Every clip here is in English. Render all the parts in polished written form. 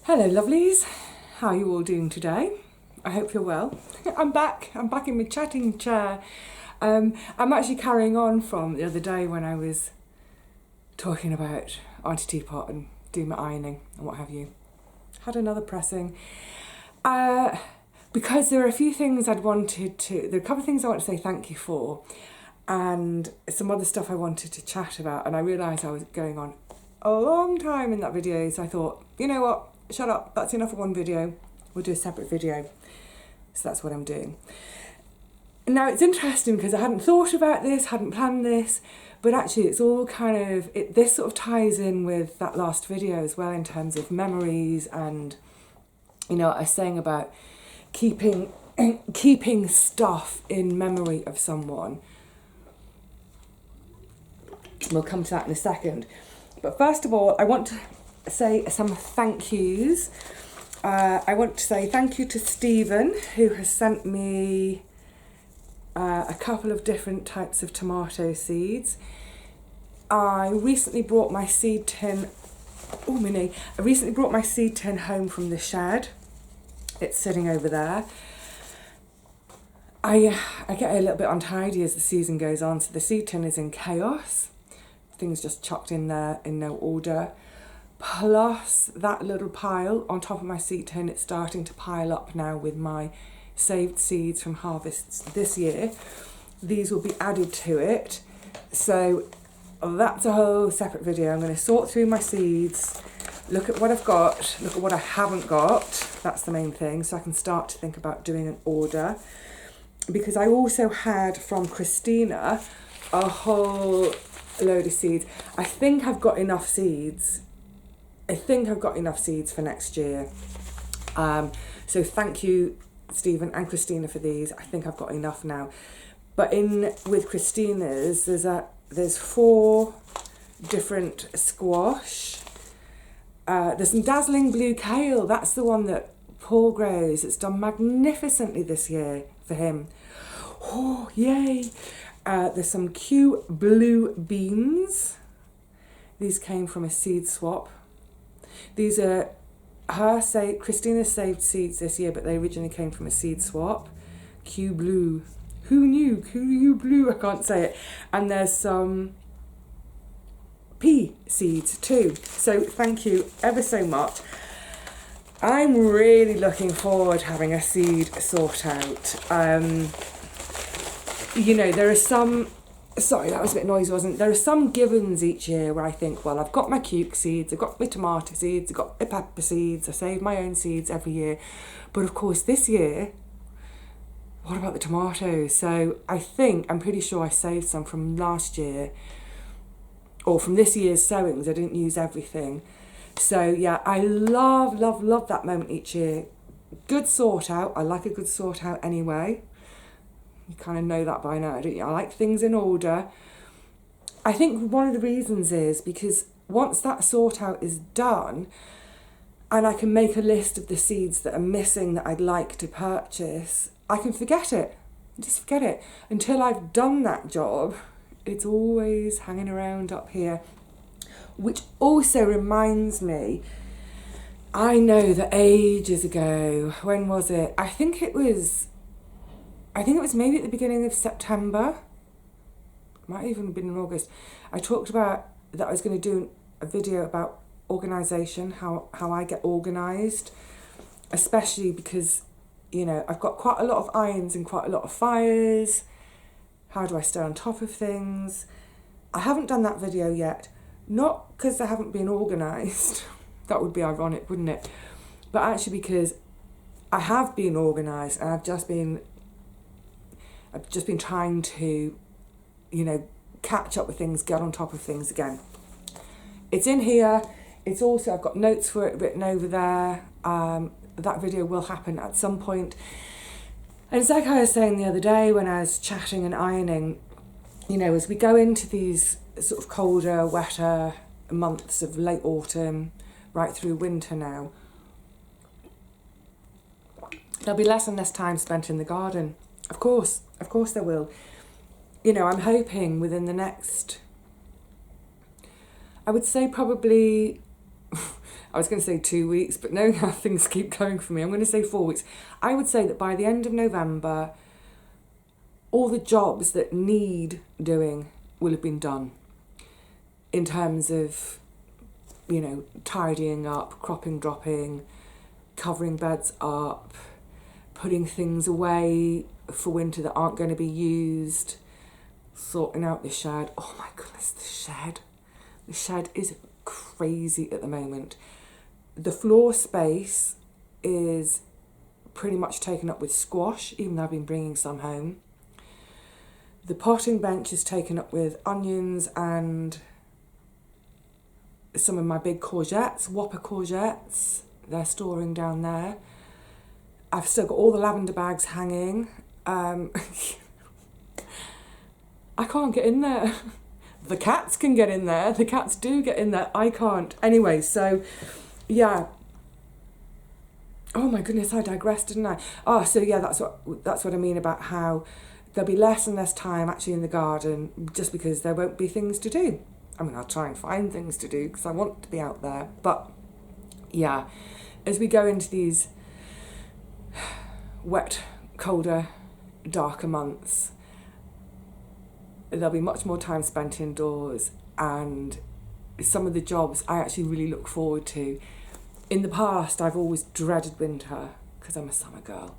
Hello lovelies, how are you all doing today? I hope you're well. I'm back in my chatting chair. I'm actually carrying on from the other day when I was talking about Auntie Teapot and doing my ironing and what have you. Had another pressing. Because there are a few things there are a couple of things I want to say thank you for and some other stuff I wanted to chat about, and I realised I was going on a long time in that video, so I thought, you know what? Shut up, that's enough of one video, we'll do a separate video. So that's what I'm doing. Now it's interesting because I hadn't thought about this, hadn't planned this, but actually it's all this sort of ties in with that last video as well in terms of memories and, you know, I was saying about keeping stuff in memory of someone. We'll come to that in a second. But first of all, I want to say some thank yous. I want to say thank you to Stephen, who has sent me a couple of different types of tomato seeds. I recently brought my seed tin. Oh, my knee! I recently brought my seed tin home from the shed. It's sitting over there. I get a little bit untidy as the season goes on, so the seed tin is in chaos. Things just chucked in there in no order. Plus that little pile on top of my seed tin, it's starting to pile up now with my saved seeds from harvests this year. These will be added to it. So that's a whole separate video. I'm going to sort through my seeds, look at what I've got, look at what I haven't got. That's the main thing. So I can start to think about doing an order. Because I also had from Christina a whole load of seeds. I think I've got enough seeds. For next year. So thank you, Stephen and Christina, for these. I think I've got enough now. But with Christina's, there's 4 different squash. There's some dazzling blue kale. That's the one that Paul grows. It's done magnificently this year for him. Oh, yay! There's some Q blue beans. These came from a seed swap. These are Christina's saved seeds this year, but they originally came from a seed swap. Q blue. Who knew? Q blue, I can't say it. And there's some pea seeds too. So thank you ever so much. I'm really looking forward to having a seed sort out. You know, there are some, sorry, that was a bit noisy, wasn't it? There are some givens each year where I think, well, I've got my cuke seeds, I've got my tomato seeds, I've got my pepper seeds, I save my own seeds every year. But of course, this year, what about the tomatoes? So I'm pretty sure I saved some from last year, or from this year's sowings. I didn't use everything. So yeah, I love that moment each year. Good sort out. I like a good sort out anyway. You kind of know that by now, don't you? I like things in order. I think one of the reasons is because once that sort out is done, and I can make a list of the seeds that are missing that I'd like to purchase, I can forget it. Just forget it. Until I've done that job, it's always hanging around up here. Which also reminds me, I know that ages ago, when was it? I think it was maybe at the beginning of September. Might even have been in August. I talked about that I was going to do a video about organisation, how I get organised, especially because, you know, I've got quite a lot of irons and quite a lot of fires. How do I stay on top of things? I haven't done that video yet. Not because I haven't been organised. That would be ironic, wouldn't it? But actually because I have been organised and I've just been trying to, you know, catch up with things, get on top of things again. It's in here. It's also, I've got notes for it written over there. That video will happen at some point. And it's like I was saying the other day when I was chatting and ironing, you know, as we go into these sort of colder, wetter months of late autumn, right through winter now, there'll be less and less time spent in the garden. Of course there will. You know, I'm hoping within the next, I would say probably I was going to say 2 weeks, but no, things keep going for me. I'm going to say 4 weeks. I would say that by the end of November, all the jobs that need doing will have been done in terms of, you know, tidying up, cropping, dropping, covering beds up, putting things away for winter that aren't going to be used, sorting out the shed. Oh my goodness, the shed. The shed is crazy at the moment. The floor space is pretty much taken up with squash, even though I've been bringing some home. The potting bench is taken up with onions and some of my big courgettes, Whopper courgettes. They're storing down there. I've still got all the lavender bags hanging. I can't get in there. The cats can get in there. The cats do get in there. I can't. Anyway, so yeah. Oh my goodness, I digressed, didn't I? Oh, so yeah, that's what I mean about how there'll be less and less time actually in the garden just because there won't be things to do. I mean, I'll try and find things to do because I want to be out there. But yeah, as we go into these wet, colder, darker months, there'll be much more time spent indoors, and some of the jobs I actually really look forward to. In the past, I've always dreaded winter because I'm a summer girl.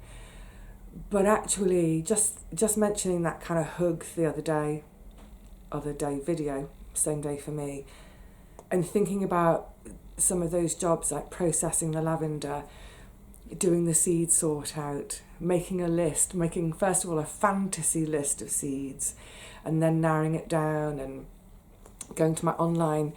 But actually, just mentioning that kind of hug the other day video, same day for me, and thinking about some of those jobs like processing the lavender, doing the seed sort out, making a list, making first of all a fantasy list of seeds, and then narrowing it down and going to my online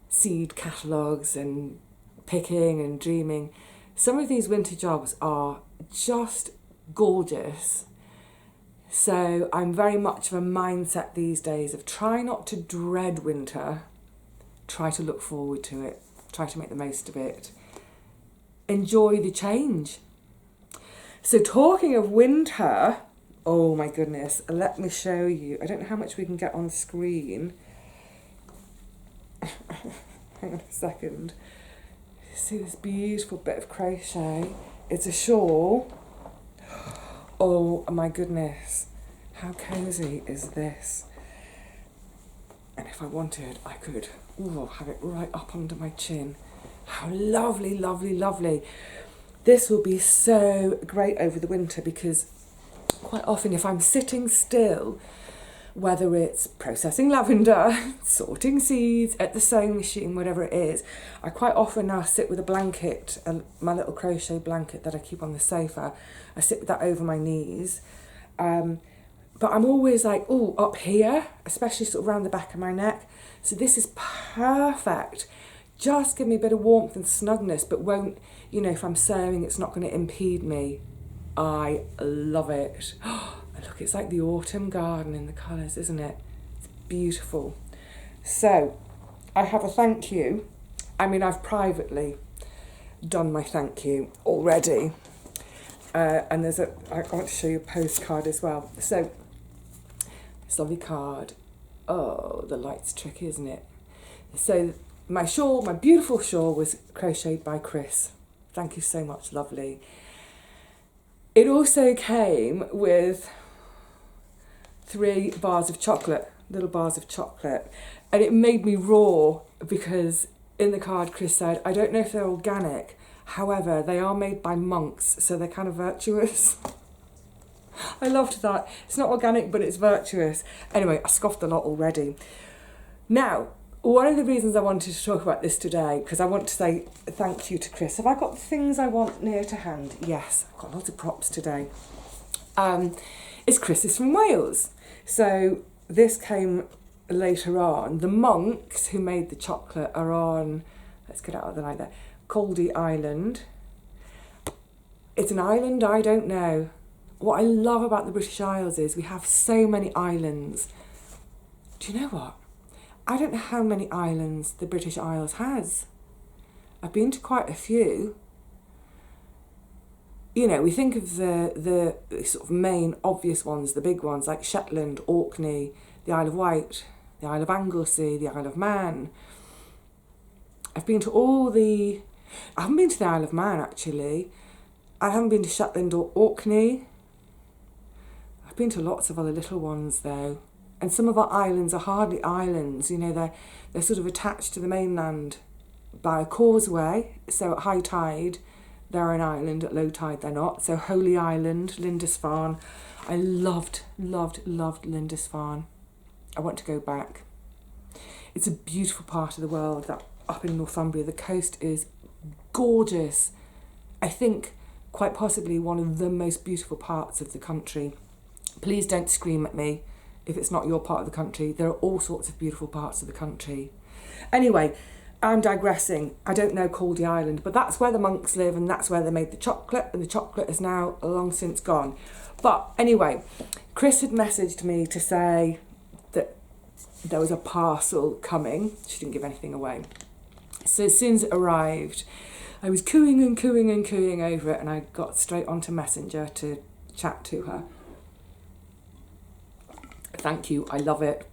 seed catalogues and picking and dreaming. Some of these winter jobs are just gorgeous. So I'm very much of a mindset these days of try not to dread winter, try to look forward to it, try to make the most of it, enjoy the change. So talking of winter, oh my goodness, let me show you. I don't know how much we can get on screen. Hang on a second. See this beautiful bit of crochet? It's a shawl. Oh my goodness, how cozy is this? And if I wanted, I could have it right up under my chin. How lovely, lovely, lovely. This will be so great over the winter because quite often if I'm sitting still, whether it's processing lavender, sorting seeds, at the sewing machine, whatever it is, I quite often now sit with a blanket, my little crochet blanket that I keep on the sofa. I sit with that over my knees. But I'm always like, oh, up here, especially sort of around the back of my neck. So this is perfect. Just give me a bit of warmth and snugness, but won't, you know, if I'm sewing, it's not going to impede me. I love it. Look, it's like the autumn garden in the colours, isn't it? It's beautiful. So, I have a thank you. I mean, I've privately done my thank you already. And I want to show you a postcard as well. So, this lovely card. Oh, the light's tricky, isn't it? So, my shawl, my beautiful shawl, was crocheted by Chris. Thank you so much, lovely. It also came with 3 bars of chocolate, little bars of chocolate. And it made me roar because in the card Chris said, I don't know if they're organic, however, they are made by monks, so they're kind of virtuous. I loved that. It's not organic, but it's virtuous. Anyway, I scoffed a lot already. Now, one of the reasons I wanted to talk about this today, because I want to say thank you to Chris. Have I got the things I want near to hand? Yes, I've got lots of props today. Chris is from Wales. So this came later on. The monks who made the chocolate are on, let's get out of the light there, Caldy Island. It's an island I don't know. What I love about the British Isles is we have so many islands. Do you know what? I don't know how many islands the British Isles has. I've been to quite a few. You know, we think of the sort of main obvious ones, the big ones like Shetland, Orkney, the Isle of Wight, the Isle of Anglesey, the Isle of Man. I've been to all the I haven't been to the Isle of Man, actually. I haven't been to Shetland or Orkney. I've been to lots of other little ones, though. And some of our islands are hardly islands. You know, they're sort of attached to the mainland by a causeway. So at high tide, they're an island. At low tide, they're not. So Holy Island, Lindisfarne. I loved Lindisfarne. I want to go back. It's a beautiful part of the world, that up in Northumbria. The coast is gorgeous. I think quite possibly one of the most beautiful parts of the country. Please don't scream at me if it's not your part of the country. There are all sorts of beautiful parts of the country. Anyway, I'm digressing. I don't know Caldy Island, but that's where the monks live, and that's where they made the chocolate, and the chocolate is now long since gone. But anyway, Chris had messaged me to say that there was a parcel coming. She didn't give anything away. So as soon as it arrived, I was cooing over it, and I got straight onto Messenger to chat to her. Thank you, I love it,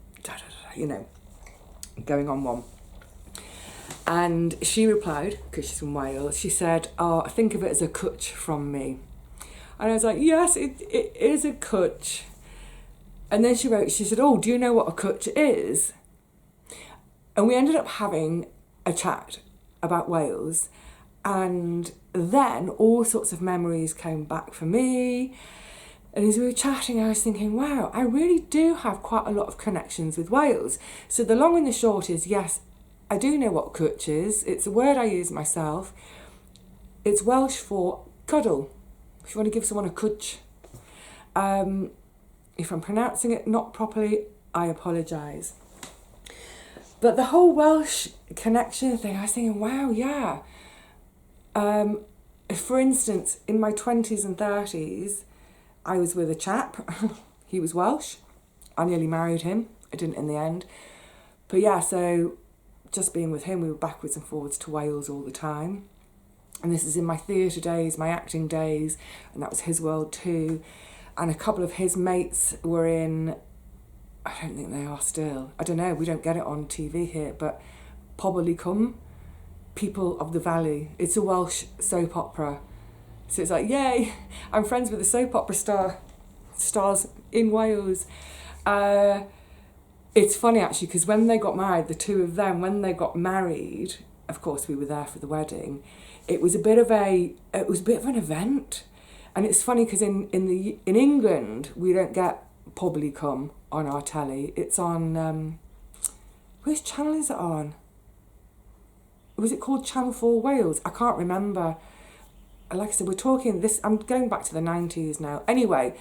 you know, going on one. And she replied, because she's from Wales, she said, oh, think of it as a cwtch from me. And I was like, yes, it is a cwtch. And then she wrote, she said, oh, do you know what a cwtch is? And we ended up having a chat about Wales. And then all sorts of memories came back for me. And as we were chatting, I was thinking, wow, I really do have quite a lot of connections with Wales. So the long and the short is, yes, I do know what cwtch is. It's a word I use myself. It's Welsh for cuddle. If you want to give someone a cwtch. If I'm pronouncing it not properly, I apologise. But the whole Welsh connection thing, I was thinking, wow, yeah. For instance, in my 20s and 30s, I was with a chap. He was Welsh. I nearly married him. I didn't in the end. But yeah, so just being with him, we were backwards and forwards to Wales all the time. And this is in my theatre days, my acting days, and that was his world too. And a couple of his mates were in, I don't think they are still, I don't know, we don't get it on TV here, but Pobl Cwm, People of the Valley. It's a Welsh soap opera. So it's like, yay, I'm friends with the soap opera stars in Wales. It's funny actually, because when they got married, the two of them, when they got married, of course we were there for the wedding, it was a bit of an event. And it's funny because in England, we don't get Pobl Cwm on our telly. It's on, which channel is it on? Was it called Channel 4 Wales? I can't remember. Like I said, we're talking this, I'm going back to the 90s now. Anyway,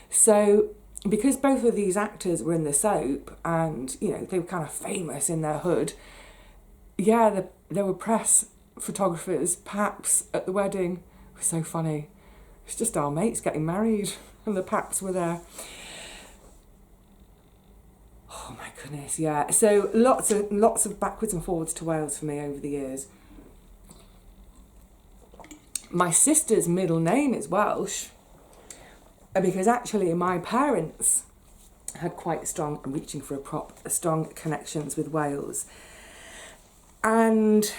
so because both of these actors were in the soap and, you know, they were kind of famous in their hood, yeah, there were press photographers, paps at the wedding. It was so funny. It's just our mates getting married and the paps were there. Oh my goodness, yeah. So lots of backwards and forwards to Wales for me over the years. My sister's middle name is Welsh because actually my parents had quite strong, I'm reaching for strong connections with Wales. And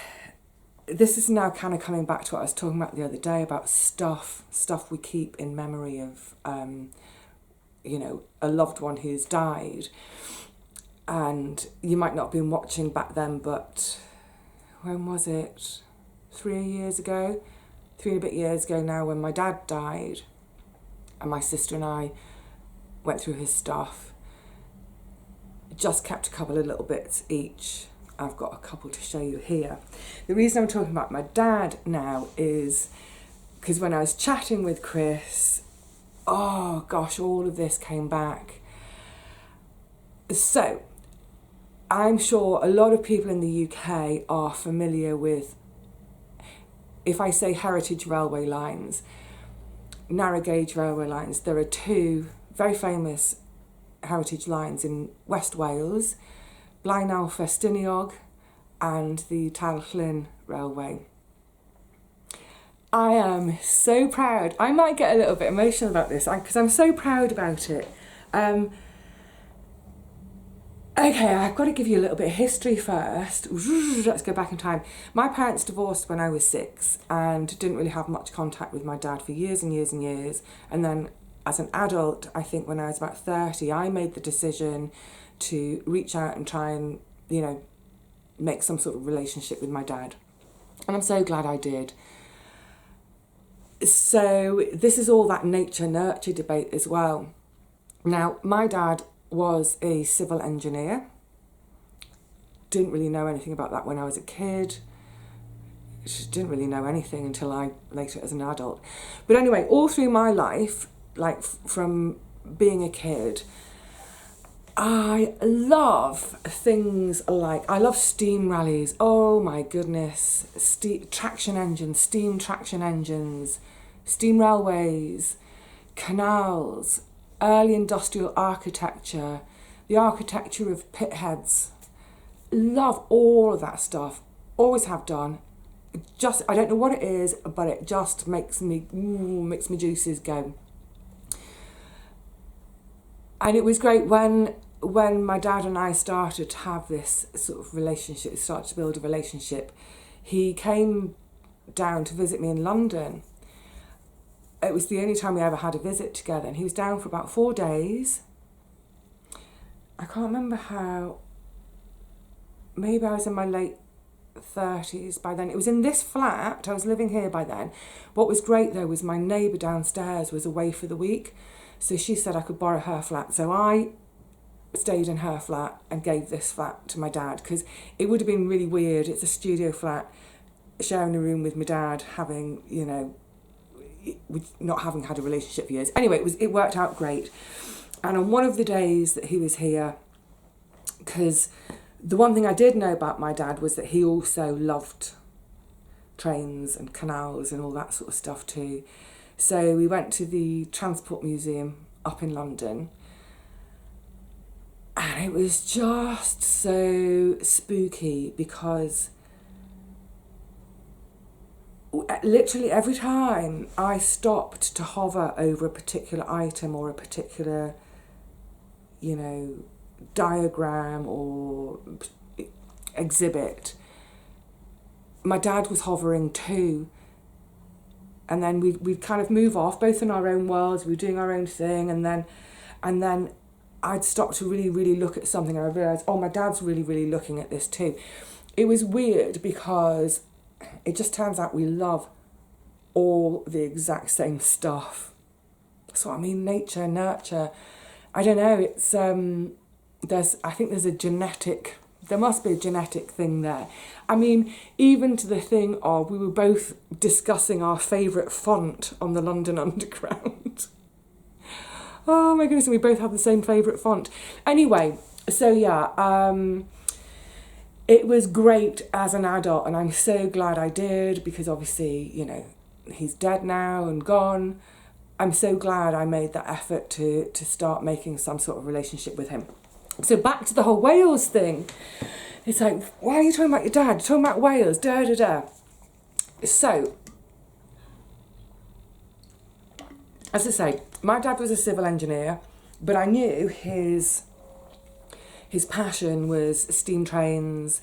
this is now kind of coming back to what I was talking about the other day about stuff we keep in memory of, you know, a loved one who's died. And you might not have been watching back then, but when was it? 3 and a bit years ago now, when my dad died and my sister and I went through his stuff. Just kept a couple of little bits each. I've got a couple to show you here. The reason I'm talking about my dad now is because when I was chatting with Chris, oh gosh, all of this came back. So I'm sure a lot of people in the UK are familiar with, if I say heritage railway lines, narrow gauge railway lines, there are two very famous heritage lines in West Wales, Blaenau Festiniog and the Talllyn Railway. I am so proud. I might get a little bit emotional about this because I'm so proud about it. Okay, I've got to give you a little bit of history first. Let's go back in time. My parents divorced when I was 6 and didn't really have much contact with my dad for years and years and years. And then as an adult, I think when I was about 30, I made the decision to reach out and try and, you know, make some sort of relationship with my dad. And I'm so glad I did. So this is all that nature-nurture debate as well. Now, my dad was a civil engineer. Didn't really know anything about that when I was a kid. Didn't really know anything until I later as an adult. But anyway, all through my life, like from being a kid, I love things like, I love steam rallies. Oh my goodness. Traction engines, steam traction engines, steam railways, canals, early industrial architecture, the architecture of pit heads. Love all of that stuff. Always have done. Just, I don't know what it is, but it just makes me juices go. And it was great when my dad and I started to have this sort of relationship, started to build a relationship. He came down to visit me in London. It was the only time we ever had a visit together, and he was down for about 4 days. I can't remember how, maybe I was in my late 30s by then. It was in this flat, I was living here by then. What was great though was my neighbour downstairs was away for the week, so she said I could borrow her flat. So I stayed in her flat and gave this flat to my dad, because it would have been really weird. It's a studio flat, sharing a room with my dad, having, you know, with not having had a relationship for years. Anyway, it worked out great. And on one of the days that he was here, because the one thing I did know about my dad was that he also loved trains and canals and all that sort of stuff too. So we went to the Transport Museum up in London, and it was just so spooky because literally every time I stopped to hover over a particular item or a particular, you know, diagram or exhibit, my dad was hovering too. And then we'd kind of move off, both in our own worlds, we were doing our own thing, and then I'd stop to really, really look at something, and I realised, oh, my dad's really, really looking at this too. It was weird because it just turns out we love all the exact same stuff. That's what I mean, nature, nurture. I don't know, it's I think there must be a genetic thing there. I mean, even to the thing of, we were both discussing our favourite font on the London Underground. Oh my goodness, and we both have the same favourite font. Anyway, so yeah, it was great as an adult, and I'm so glad I did, because obviously, you know, he's dead now and gone. I'm so glad I made that effort to start making some sort of relationship with him. So back to the whole Wales thing. It's like, why are you talking about your dad? You're talking about Wales, da da da. So, as I say, my dad was a civil engineer, but I knew his passion was steam trains,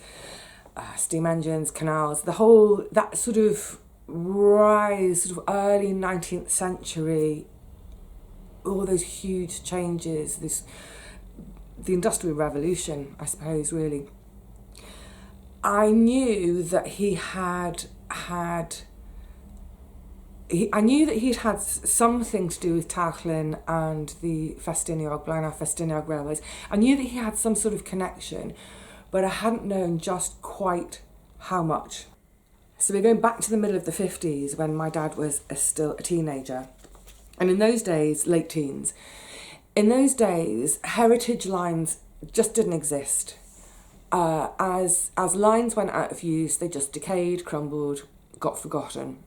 steam engines, canals, the whole, that sort of rise, sort of early 19th century, all those huge changes, the Industrial Revolution, I suppose, really. I knew that he'd had something to do with Tarchlin and the Blaenau-Festiniog railways. I knew that he had some sort of connection, but I hadn't known just quite how much. So we're going back to the middle of the 50s when my dad was still a teenager. And in those days, late teens, in those days, heritage lines just didn't exist. As lines went out of use, they just decayed, crumbled, got forgotten.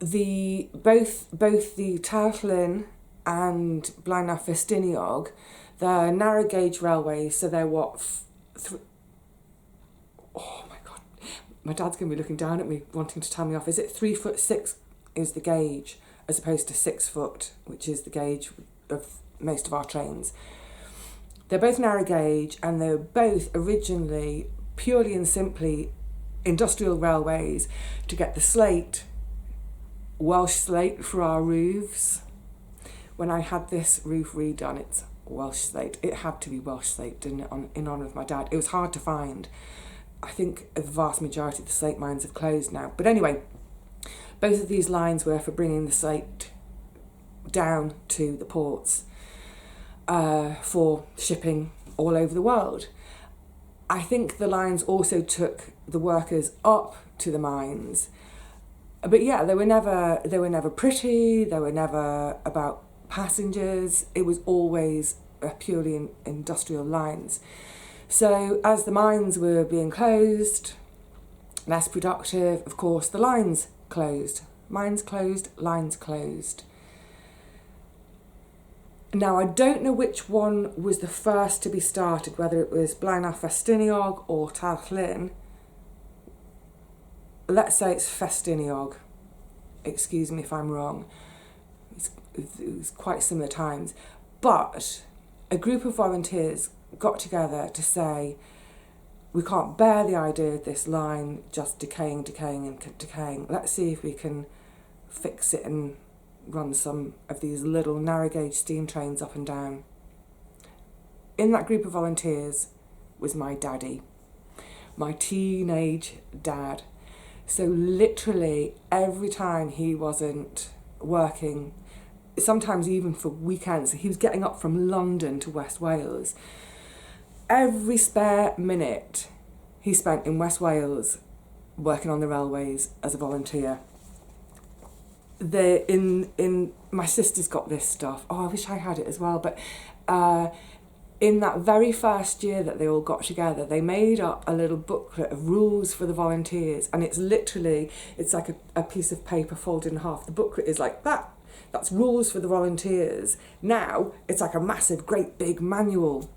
Both the Tarchlin and Blaenau-Festiniog, they're narrow gauge railways, so they're what? Oh my God, my dad's going to be looking down at me, wanting to tell me off. Is it 3'6" is the gauge, as opposed to 6 foot, which is the gauge of most of our trains. They're both narrow gauge, and they're both originally purely and simply industrial railways to get the slate, Welsh slate for our roofs. When I had this roof redone, it's Welsh slate. It had to be Welsh slate, didn't it, in honour of my dad. It was hard to find. I think the vast majority of the slate mines have closed now. But anyway, both of these lines were for bringing the slate down to the ports for shipping all over the world. I think the lines also took the workers up to the mines. But yeah, they were never pretty, they were never about passengers. It was always purely industrial lines. So as the mines were being closed, less productive, of course, the lines closed. Mines closed, lines closed. Now, I don't know which one was the first to be started, whether it was Blaenau Festiniog or Talllyn. Let's say it's Festiniog. Excuse me if I'm wrong. It was quite similar times. But a group of volunteers got together to say, we can't bear the idea of this line just decaying. Let's see if we can fix it and run some of these little narrow gauge steam trains up and down. In that group of volunteers was my daddy, my teenage dad. So literally every time he wasn't working, sometimes even for weekends, he was getting up from London to West Wales. Every spare minute he spent in West Wales working on the railways as a volunteer. In my sister's got this stuff. Oh, I wish I had it as well. But in that very first year that they all got together, they made up a little booklet of rules for the volunteers, and it's like a piece of paper folded in half. The booklet is like that. That's rules for the volunteers. Now it's like a massive, great big manual.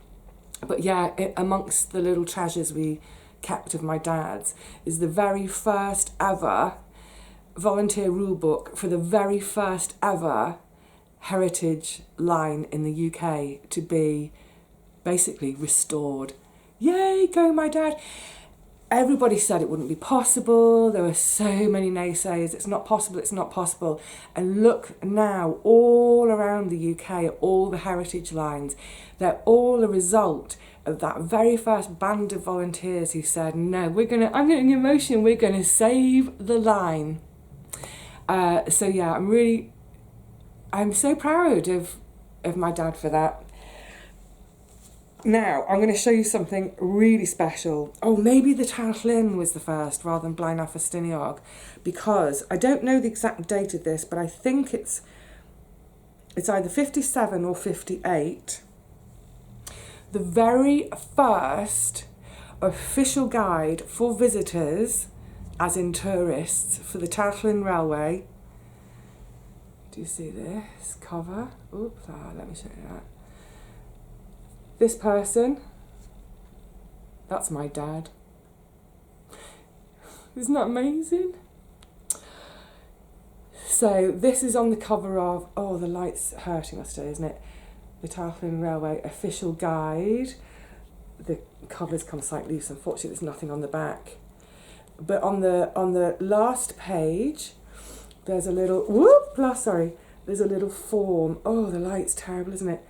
But yeah, amongst the little treasures we kept of my dad's is the very first ever volunteer rule book for the very first ever heritage line in the UK to be basically restored. Yay, go my dad. Everybody said it wouldn't be possible. There were so many naysayers. It's not possible. And look now, all around the UK, at all the heritage lines, they're all a result of that very first band of volunteers who said, no, I'm getting emotional, we're going to save the line. So yeah, I'm so proud of my dad for that. Now, I'm going to show you something really special. Oh, maybe the Talllyn was the first rather than Blaenau Festiniog, because I don't know the exact date of this, but I think it's either 57 or 58. The very first official guide for visitors, as in tourists, for the Talllyn Railway. Do you see this cover? Oops, let me show you that. This person, that's my dad. Isn't that amazing? So this is on the cover of, oh, the light's hurting us today, isn't it? The Talllyn Railway official guide. The cover's come slightly loose, unfortunately there's nothing on the back. But on the last page, there's a little, there's a little form. Oh, the light's terrible, isn't it?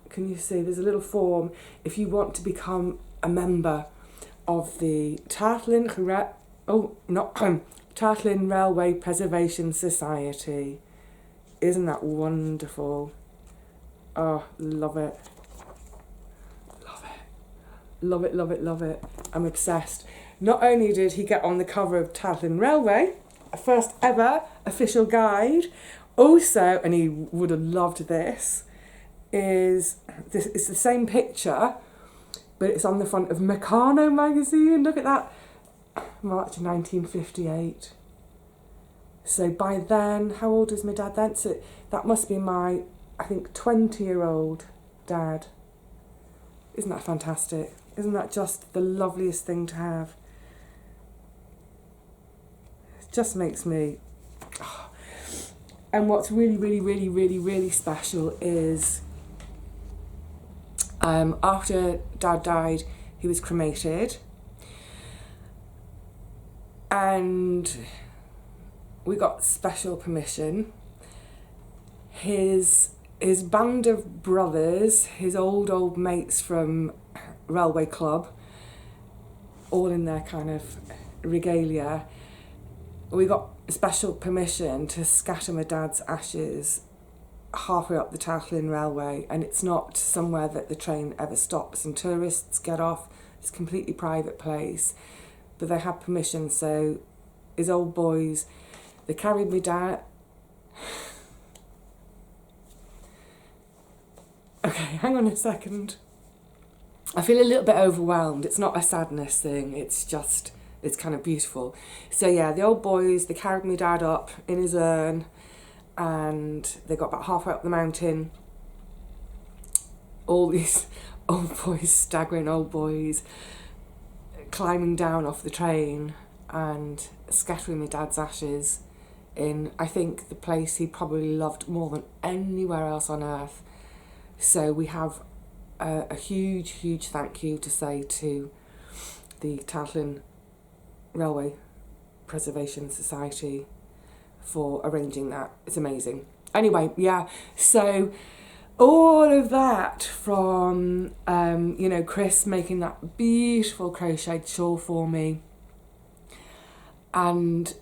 Can you see? There's a little form if you want to become a member of the Talllyn Railway Preservation Society. Isn't that wonderful? Oh, love it. Love it. I'm obsessed. Not only did he get on the cover of Talllyn Railway, a first ever official guide, also, and he would have loved this, it's the same picture, but it's on the front of Meccano magazine. Look at that. March 1958. So by then, how old was my dad then? So that must be my, I think, 20-year-old dad. Isn't that fantastic? Isn't that just the loveliest thing to have? It just makes me... Oh. And what's really, really, really, really, really special is After Dad died, he was cremated. And we got special permission. His band of brothers, his old mates from Railway Club, all in their kind of regalia, we got special permission to scatter my dad's ashes halfway up the Tatlin Railway, and it's not somewhere that the train ever stops and tourists get off. It's a completely private place, but they had permission. So his old boys, they carried me dad. Okay, hang on a second. I feel a little bit overwhelmed. It's not a sadness thing, it's kind of beautiful. So yeah, the old boys, they carried me dad up in his urn, and they got about halfway up the mountain. All these old boys, staggering old boys, climbing down off the train and scattering my dad's ashes in, I think, the place he probably loved more than anywhere else on earth. So we have a huge thank you to say to the Tatlin Railway Preservation Society for arranging that. It's amazing. Anyway, yeah, so all of that from, Chris making that beautiful crocheted shawl for me. And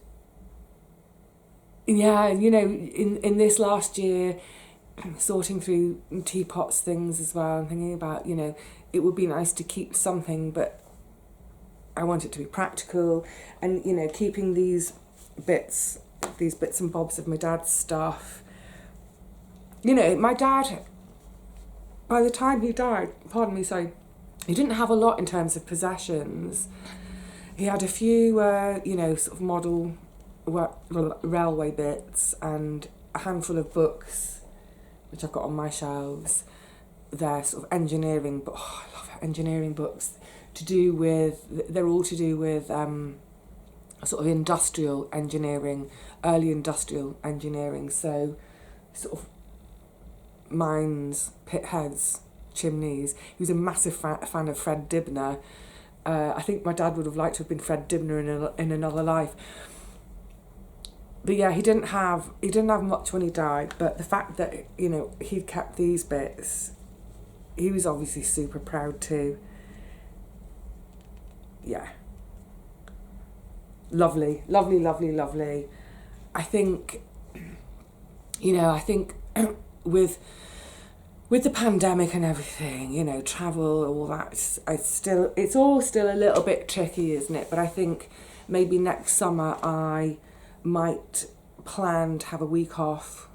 yeah, in this last year, sorting through teapots things as well, and thinking about, it would be nice to keep something, but I want it to be practical, and keeping these bits and bobs of my dad's stuff. My dad, by the time he died, he didn't have a lot in terms of possessions. He had a few sort of model railway bits and a handful of books which I've got on my shelves. They're sort of engineering, but I love engineering books. They're all to do with sort of industrial engineering, early industrial engineering. So sort of mines, pit heads, chimneys. He was a massive fan of Fred Dibner. I think my dad would have liked to have been Fred Dibner in another life. But yeah, he didn't have much when he died, but the fact that, he'd kept these bits, he was obviously super proud too. Yeah. Lovely. I think, with the pandemic and everything, travel, all that, it's all still a little bit tricky, isn't it? But I think maybe next summer I might plan to have a week off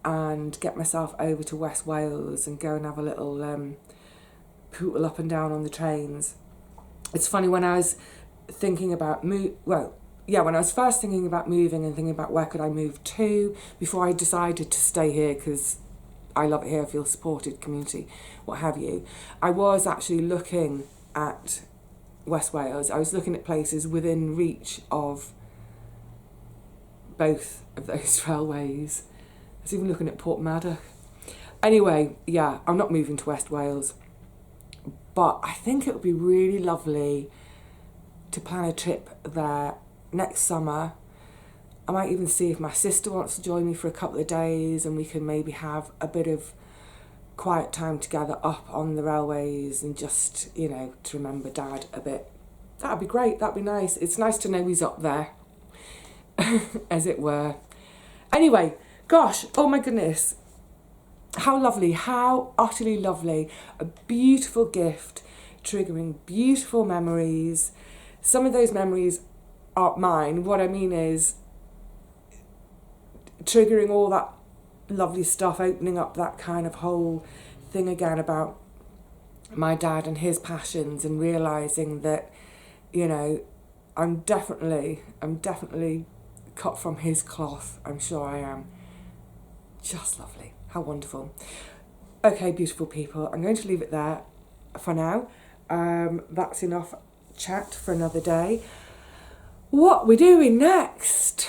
and get myself over to West Wales and go and have a little pootle up and down on the trains. It's funny, when I was thinking about when I was first thinking about moving and thinking about where could I move to before I decided to stay here, because I love it here, I feel supported, community, what have you. I was actually looking at West Wales. I was looking at places within reach of both of those railways. I was even looking at Portmaddock. Anyway, yeah, I'm not moving to West Wales, but I think it would be really lovely to plan a trip there next summer. I might even see if my sister wants to join me for a couple of days, and we can maybe have a bit of quiet time together up on the railways and just, to remember Dad a bit. That'd be great, that'd be nice. It's nice to know he's up there, as it were. Anyway, gosh, oh my goodness. How lovely, how utterly lovely. A beautiful gift, triggering beautiful memories. Some of those memories aren't mine. What I mean is triggering all that lovely stuff, opening up that kind of whole thing again about my dad and his passions, and realising that, I'm definitely cut from his cloth. I'm sure I am. Just lovely. How wonderful. Okay, beautiful people, I'm going to leave it there for now. That's enough chat for another day. What we're doing next?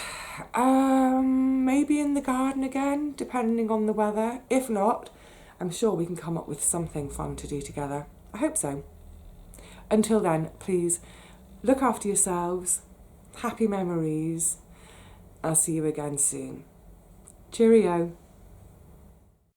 Maybe in the garden again, depending on the weather. If not, I'm sure we can come up with something fun to do together. I hope so. Until then, please look after yourselves. Happy memories. I'll see you again soon. Cheerio.